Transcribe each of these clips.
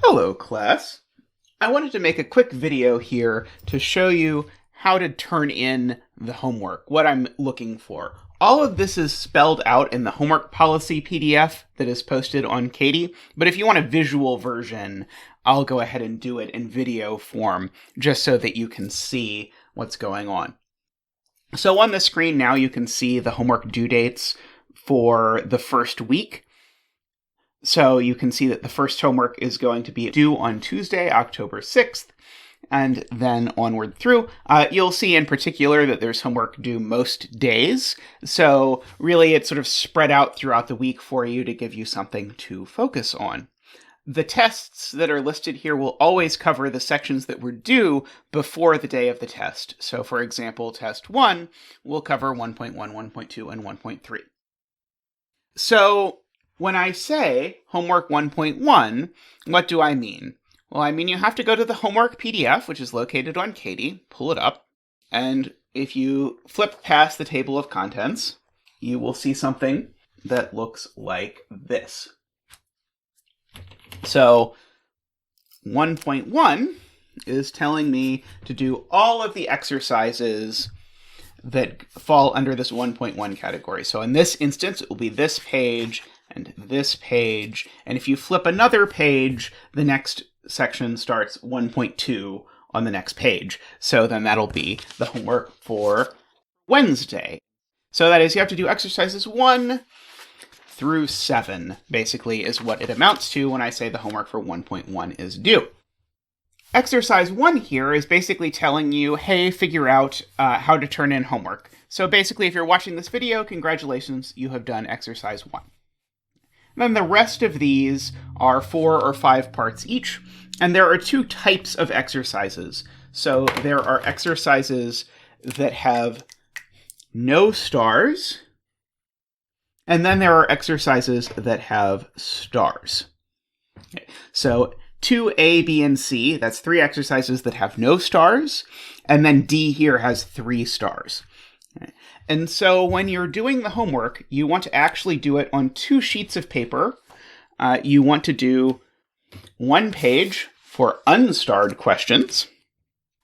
Hello, class. I wanted to make a quick video here to show you how to turn in the homework, what I'm looking for. All of this is spelled out in the homework policy PDF that is posted on Kadi, but if you want a visual version, I'll go ahead and do it in video form just so that you can see what's going on. So on the screen now you can see the homework due dates for the first week. So you can see that the first homework is going to be due on Tuesday, October 6th, and then onward through. You'll see in particular that there's homework due most days. So really it's sort of spread out throughout the week for you to give you something to focus on. The tests that are listed here will always cover the sections that were due before the day of the test. So for example, test 1 will cover 1.1, 1.2, and 1.3. So when I say homework 1.1, what do I mean? Well, I mean you have to go to the homework PDF, which is located on Kadi, pull it up, and if you flip past the table of contents, you will see something that looks like this. So 1.1 is telling me to do all of the exercises that fall under this 1.1 category. So in this instance, it will be this page and this page. And if you flip another page, the next section starts 1.2 on the next page. So then that'll be the homework for Wednesday. So that is, you have to do exercises 1 through 7, basically, is what it amounts to when I say the homework for 1.1 is due. Exercise 1 here is basically telling you, hey, figure out how to turn in homework. So basically, if you're watching this video, congratulations, you have done exercise 1. And then the rest of these are 4 or 5 parts each, and there are 2 types of exercises. So there are exercises that have no stars, and then there are exercises that have stars. Okay. So 2A, B, and C, that's 3 exercises that have no stars, and then D here has 3 stars. Okay. And so when you're doing the homework, you want to actually do it on 2 sheets of paper. You want to do 1 page for unstarred questions,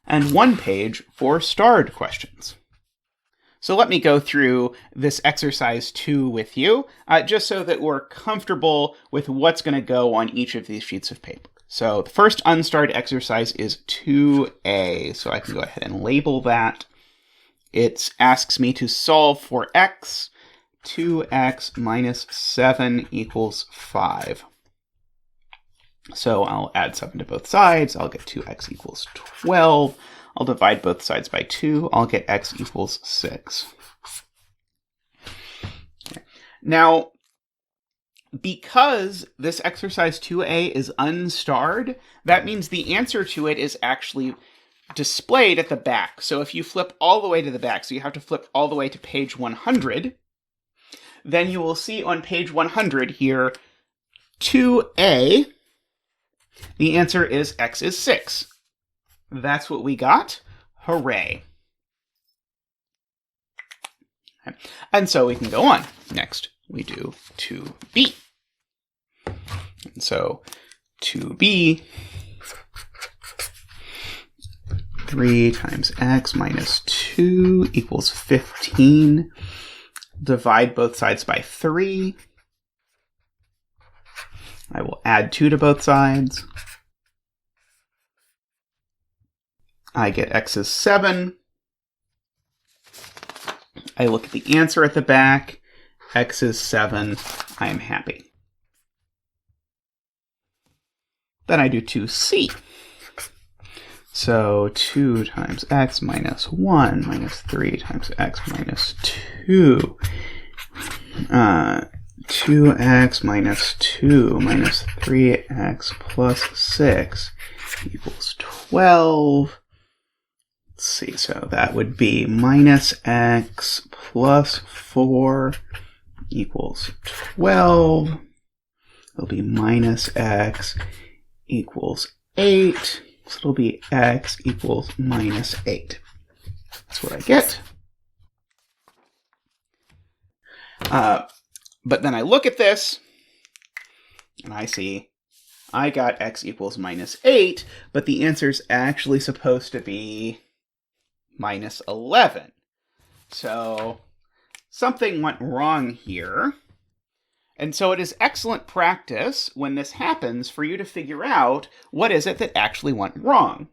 and 1 page for starred questions. So let me go through this exercise 2 with you, just so that we're comfortable with what's going to go on each of these sheets of paper. So the first unstarred exercise is 2A, so I can go ahead and label that. It asks me to solve for x. 2x minus 7 equals 5. So I'll add 7 to both sides. I'll get 2x equals 12. I'll divide both sides by 2. I'll get x equals 6. Okay. Now, because this exercise 2A is unstarred, that means the answer to it is actually displayed at the back. So if you flip all the way to the back, so you have to flip all the way to page 100, then you will see on page 100 here, 2A, the answer is x is 6. That's what we got. Hooray. Okay. And so we can go on. Next, we do 2B. And so 2B, 3 times x minus 2 equals 15. Divide both sides by 3. I will add 2 to both sides. I get x is 7. I look at the answer at the back. X is 7. I am happy. Then I do 2C. So 2 times x minus 1 minus 3 times x minus 2. 2x minus 2 minus 3x plus 6 equals 12. Let's see, so that would be minus x plus 4 equals 12. It'll be minus x equals 8. So it'll be x equals minus 8. That's what I get. But then I look at this, and I see I got x equals minus 8, but the answer's actually supposed to be minus 11. So something went wrong here. And so it is excellent practice when this happens for you to figure out what is it that actually went wrong.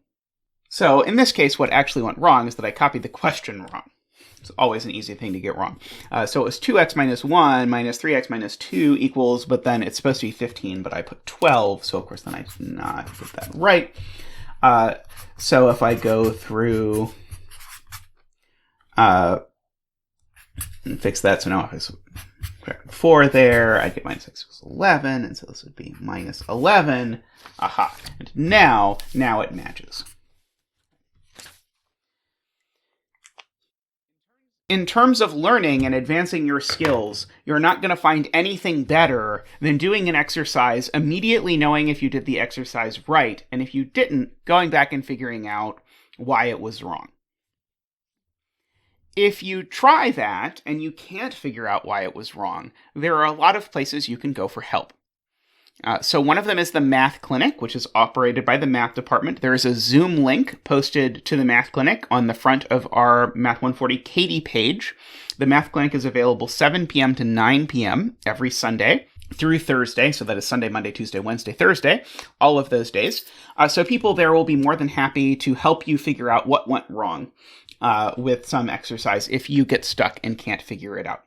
So in this case, what actually went wrong is that I copied the question wrong. It's always an easy thing to get wrong. So it was 2x minus 1 minus 3x minus 2 equals, but then it's supposed to be 15, but I put 12. So of course then I did not put that right. So if I go through and fix that, so now if I 4 there, I get minus x equals 11, and so this would be minus 11. Aha. And now it matches. In terms of learning and advancing your skills, you're not going to find anything better than doing an exercise, immediately knowing if you did the exercise right, and if you didn't, going back and figuring out why it was wrong. If you try that and you can't figure out why it was wrong, there are a lot of places you can go for help. So one of them is the Math Clinic, which is operated by the math department. There is a Zoom link posted to the Math Clinic on the front of our Math 140 Katie page. The Math Clinic is available 7 p.m. to 9 p.m. every Sunday through Thursday. So that is Sunday, Monday, Tuesday, Wednesday, Thursday, all of those days. So people there will be more than happy to help you figure out what went wrong with some exercise if you get stuck and can't figure it out.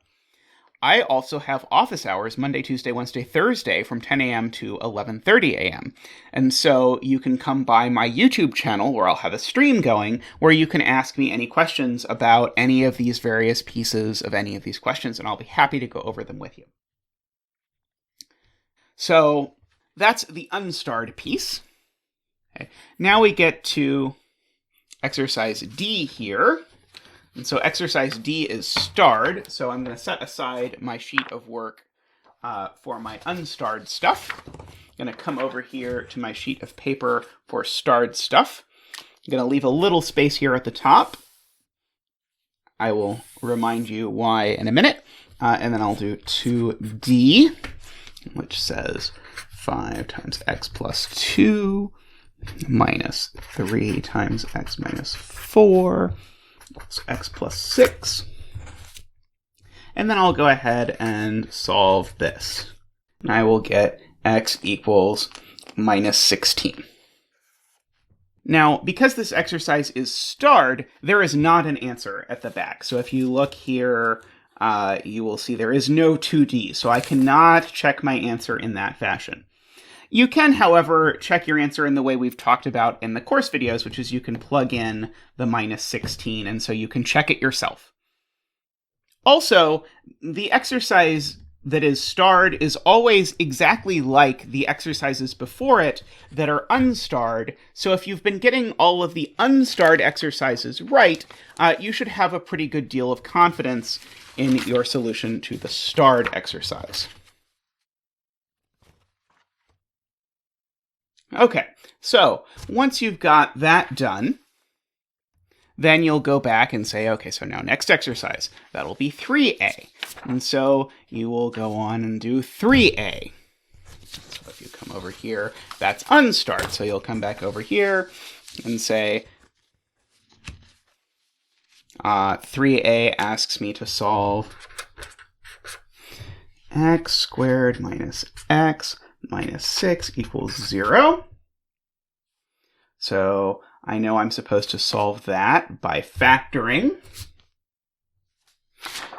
I also have office hours Monday, Tuesday, Wednesday, Thursday from 10 a.m. to 11:30 a.m. And so you can come by my YouTube channel where I'll have a stream going where you can ask me any questions about any of these various pieces of any of these questions, and I'll be happy to go over them with you. So that's the unstarred piece. Okay. Now we get to exercise D here. And so exercise D is starred, so I'm going to set aside my sheet of work for my unstarred stuff. I'm going to come over here to my sheet of paper for starred stuff. I'm going to leave a little space here at the top. I will remind you why in a minute. And then I'll do 2D, which says 5 times x plus 2 minus 3 times x minus 4. So x plus 6. And then I'll go ahead and solve this. And I will get x equals minus 16. Now, because this exercise is starred, there is not an answer at the back. So if you look here, you will see there is no 2D. So I cannot check my answer in that fashion. You can, however, check your answer in the way we've talked about in the course videos, which is you can plug in the minus 16, and so you can check it yourself. Also, the exercise that is starred is always exactly like the exercises before it that are unstarred, so if you've been getting all of the unstarred exercises right, you should have a pretty good deal of confidence in your solution to the starred exercise. Okay, so once you've got that done, then you'll go back and say, okay, so now next exercise, that'll be 3A. And so you will go on and do 3A. So if you come over here, that's unstarred. So you'll come back over here and say, 3A asks me to solve x squared minus x minus 6 equals 0. So I know I'm supposed to solve that by factoring.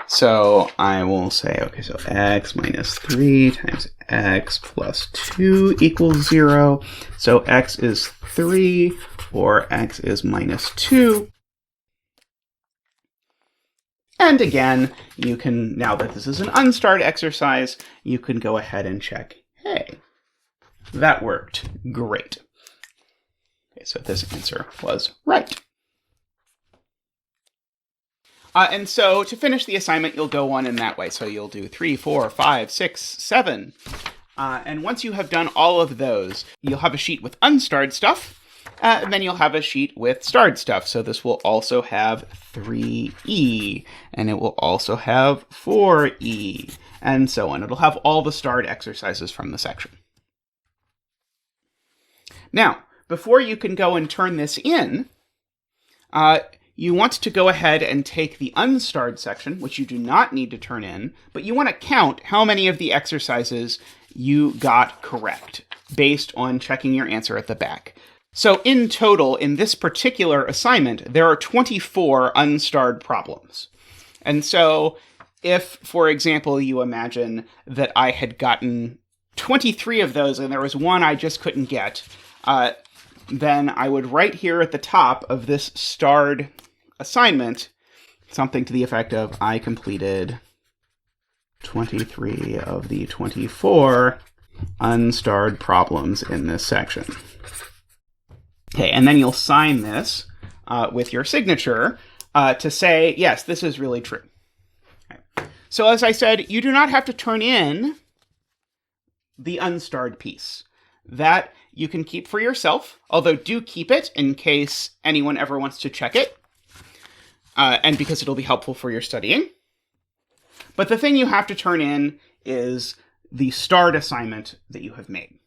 So I will say, okay, so x minus 3 times x plus 2 equals 0. So x is 3 or x is minus 2. And again, you can, now that this is an unstarred exercise, you can go ahead and check, hey, that worked great. Okay, so this answer was right. And so to finish the assignment, you'll go on in that way. So you'll do 3, 4, 5, 6, 7. And once you have done all of those, you'll have a sheet with unstarred stuff. And then you'll have a sheet with starred stuff. So this will also have 3E, and it will also have 4E, and so on. It'll have all the starred exercises from the section. Now, before you can go and turn this in, you want to go ahead and take the unstarred section, which you do not need to turn in, but you want to count how many of the exercises you got correct based on checking your answer at the back. So in total, in this particular assignment, there are 24 unstarred problems. And so if, for example, you imagine that I had gotten 23 of those and there was one I just couldn't get, then I would write here at the top of this starred assignment something to the effect of, I completed 23 of the 24 unstarred problems in this section. Okay, and then you'll sign this with your signature to say, yes, this is really true. Okay. So as I said, you do not have to turn in the unstarred piece. That you can keep for yourself, although do keep it in case anyone ever wants to check it, and because it'll be helpful for your studying. But the thing you have to turn in is the starred assignment that you have made.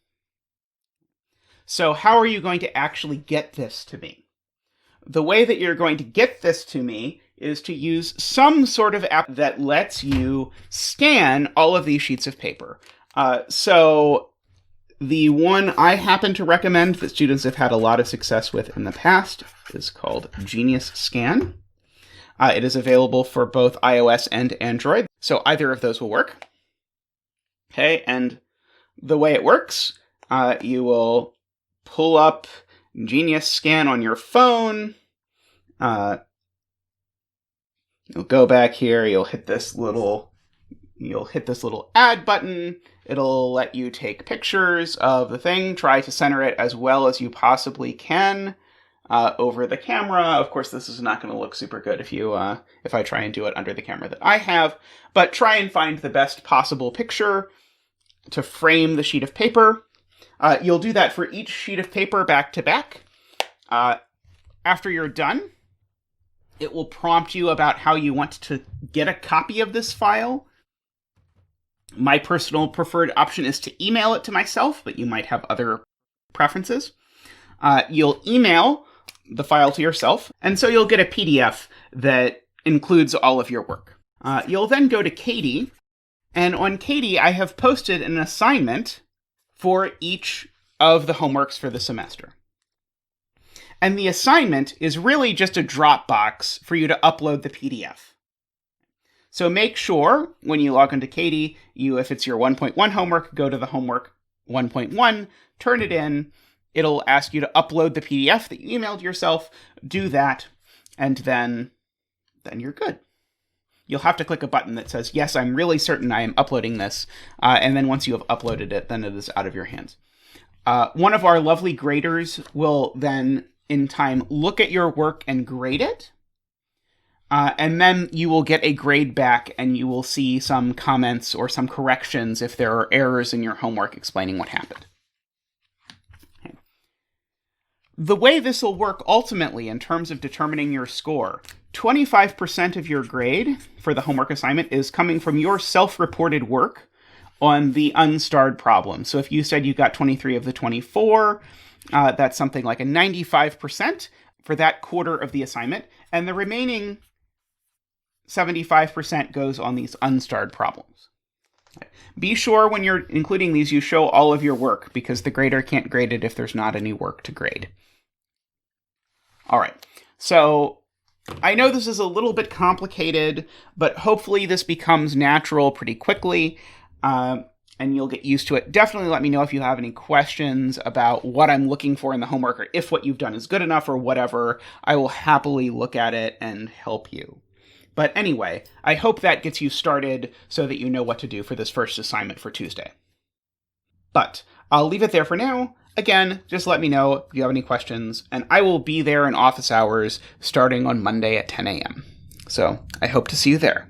So how are you going to actually get this to me? The way that you're going to get this to me is to use some sort of app that lets you scan all of these sheets of paper. So the one I happen to recommend that students have had a lot of success with in the past is called Genius Scan. It is available for both iOS and Android, so either of those will work. Okay, and the way it works, you will pull up Genius Scan on your phone. You'll go back here, you'll hit this little add button. It'll let you take pictures of the thing, try to center it as well as you possibly can over the camera. Of course, this is not going to look super good if I try and do it under the camera that I have, but try and find the best possible picture to frame the sheet of paper. You'll do that for each sheet of paper back to back. After you're done, it will prompt you about how you want to get a copy of this file. My personal preferred option is to email it to myself, but you might have other preferences. You'll email the file to yourself, and so you'll get a PDF that includes all of your work. You'll then go to Kadi, and on Kadi I have posted an assignment for each of the homeworks for the semester. And the assignment is really just a Dropbox for you to upload the PDF. So make sure when you log into Kadi, if it's your 1.1 homework, go to the homework 1.1, turn it in. It'll ask you to upload the PDF that you emailed yourself, do that, and then you're good. You'll have to click a button that says, yes, I'm really certain I am uploading this. And then once you have uploaded it, then it is out of your hands. One of our lovely graders will then, in time, look at your work and grade it. And then you will get a grade back and you will see some comments or some corrections if there are errors in your homework explaining what happened. Okay. The way this will work ultimately in terms of determining your score, 25% of your grade for the homework assignment is coming from your self-reported work on the unstarred problem. So if you said you got 23 of the 24, that's something like a 95% for that quarter of the assignment. And the remaining 75% goes on these unstarred problems. Be sure when you're including these, you show all of your work because the grader can't grade it if there's not any work to grade. All right, so I know this is a little bit complicated, but hopefully this becomes natural pretty quickly, and you'll get used to it. Definitely let me know if you have any questions about what I'm looking for in the homework, or if what you've done is good enough or whatever. I will happily look at it and help you. But anyway, I hope that gets you started so that you know what to do for this first assignment for Tuesday. But I'll leave it there for now. Again, just let me know if you have any questions, and I will be there in office hours starting on Monday at 10 a.m. So I hope to see you there.